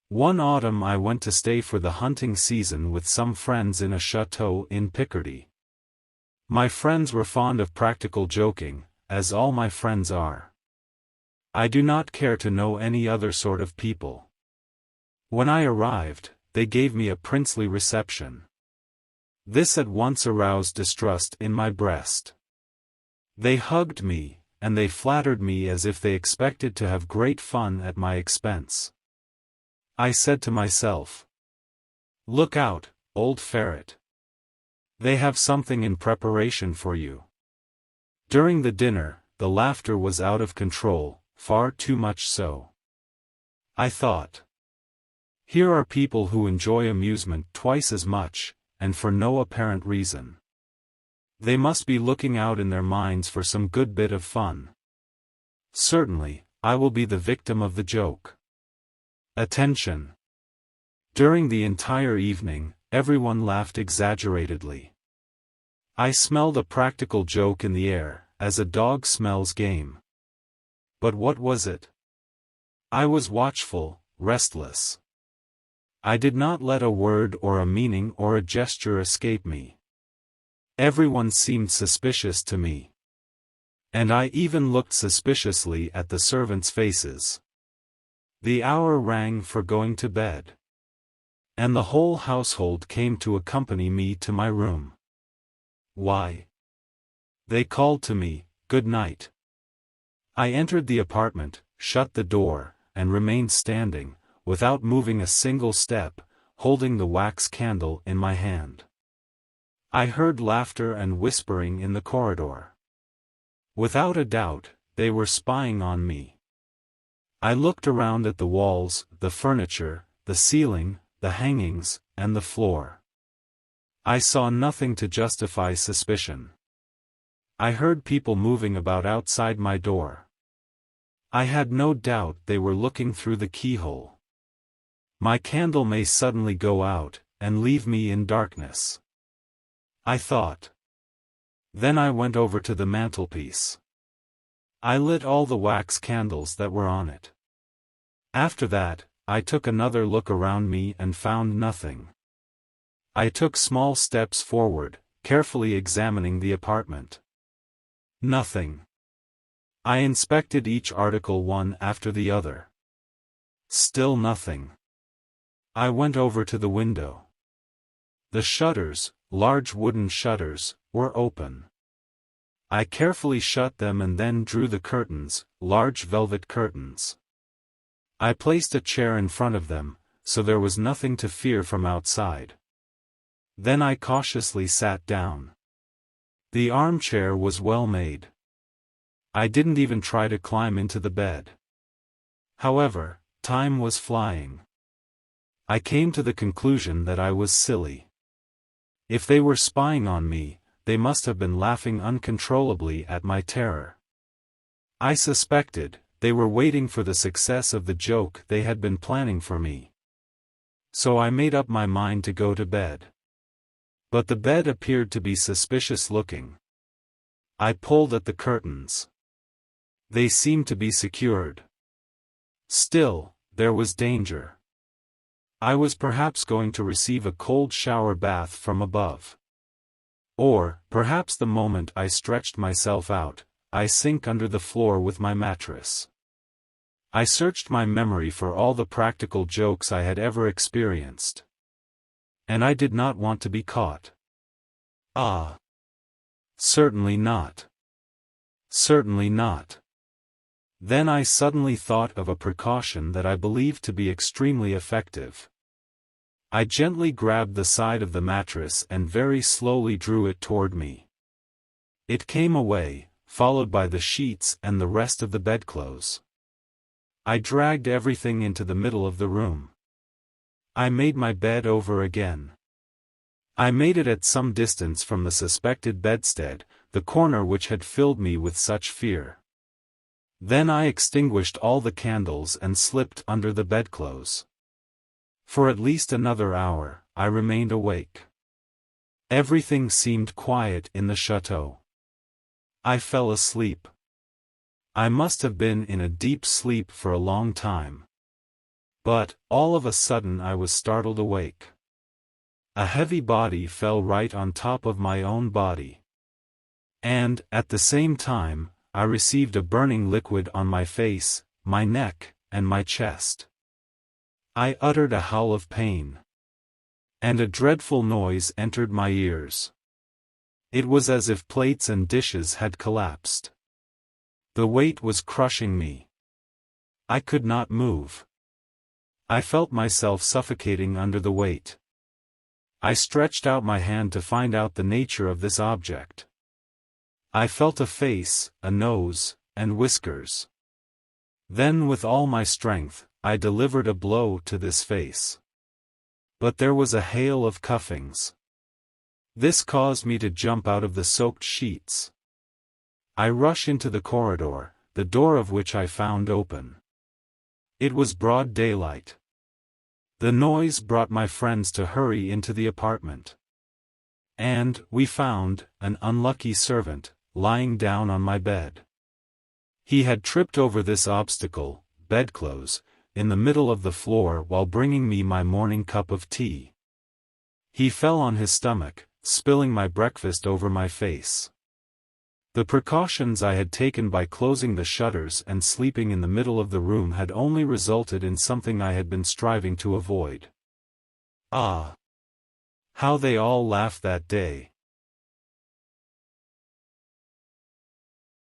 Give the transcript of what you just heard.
One autumn I went to stay for the hunting season with some friends in a chateau in Picardy. My friends were fond of practical joking, as all my friends are. I do not care to know any other sort of people. When I arrived, they gave me a princely reception. This at once aroused distrust in my breast. They hugged me, and they flattered me as if they expected to have great fun at my expense. I said to myself, "Look out, old ferret. They have something in preparation for you." During the dinner, the laughter was out of control, far too much so. I thought, here are people who enjoy amusement twice as much, and for no apparent reason. They must be looking out in their minds for some good bit of fun. Certainly, I will be the victim of the joke. Attention! During the entire evening, everyone laughed exaggeratedly. I smelled a practical joke in the air, as a dog smells game. But what was it? I was watchful, restless. I did not let a word or a meaning or a gesture escape me. Everyone seemed suspicious to me. And I even looked suspiciously at the servants' faces. The hour rang for going to bed. And the whole household came to accompany me to my room. Why? They called to me, "Good night." I entered the apartment, shut the door, and remained standing, without moving a single step, holding the wax candle in my hand. I heard laughter and whispering in the corridor. Without a doubt, they were spying on me. I looked around at the walls, the furniture, the ceiling, the hangings, and the floor. I saw nothing to justify suspicion. I heard people moving about outside my door. I had no doubt they were looking through the keyhole. My candle may suddenly go out, and leave me in darkness. I thought. Then I went over to the mantelpiece. I lit all the wax candles that were on it. After that, I took another look around me and found nothing. I took small steps forward, carefully examining the apartment. Nothing. I inspected each article one after the other. Still nothing. I went over to the window. The shutters, large wooden shutters, were open. I carefully shut them and then drew the curtains, large velvet curtains. I placed a chair in front of them, so there was nothing to fear from outside. Then I cautiously sat down. The armchair was well made. I didn't even try to climb into the bed. However, time was flying. I came to the conclusion that I was silly. If they were spying on me, they must have been laughing uncontrollably at my terror. I suspected they were waiting for the success of the joke they had been planning for me. So I made up my mind to go to bed. But the bed appeared to be suspicious looking. I pulled at the curtains. They seemed to be secured. Still, there was danger. I was perhaps going to receive a cold shower bath from above. Or, perhaps the moment I stretched myself out, I sink under the floor with my mattress. I searched my memory for all the practical jokes I had ever experienced. And I did not want to be caught. Ah! Certainly not. Certainly not. Then I suddenly thought of a precaution that I believed to be extremely effective. I gently grabbed the side of the mattress and very slowly drew it toward me. It came away, followed by the sheets and the rest of the bedclothes. I dragged everything into the middle of the room. I made my bed over again. I made it at some distance from the suspected bedstead, the corner which had filled me with such fear. Then I extinguished all the candles and slipped under the bedclothes. For at least another hour, I remained awake. Everything seemed quiet in the chateau. I fell asleep. I must have been in a deep sleep for a long time. But, all of a sudden I was startled awake. A heavy body fell right on top of my own body. And, at the same time, I received a burning liquid on my face, my neck, and my chest. I uttered a howl of pain. And a dreadful noise entered my ears. It was as if plates and dishes had collapsed. The weight was crushing me. I could not move. I felt myself suffocating under the weight. I stretched out my hand to find out the nature of this object. I felt a face, a nose, and whiskers. Then with all my strength, I delivered a blow to this face. But there was a hail of cuffings. This caused me to jump out of the soaked sheets. I rushed into the corridor, the door of which I found open. It was broad daylight. The noise brought my friends to hurry into the apartment. And, we found, an unlucky servant, lying down on my bed. He had tripped over this obstacle, bedclothes, in the middle of the floor while bringing me my morning cup of tea. He fell on his stomach, spilling my breakfast over my face. The precautions I had taken by closing the shutters and sleeping in the middle of the room had only resulted in something I had been striving to avoid. Ah! How they all laughed that day.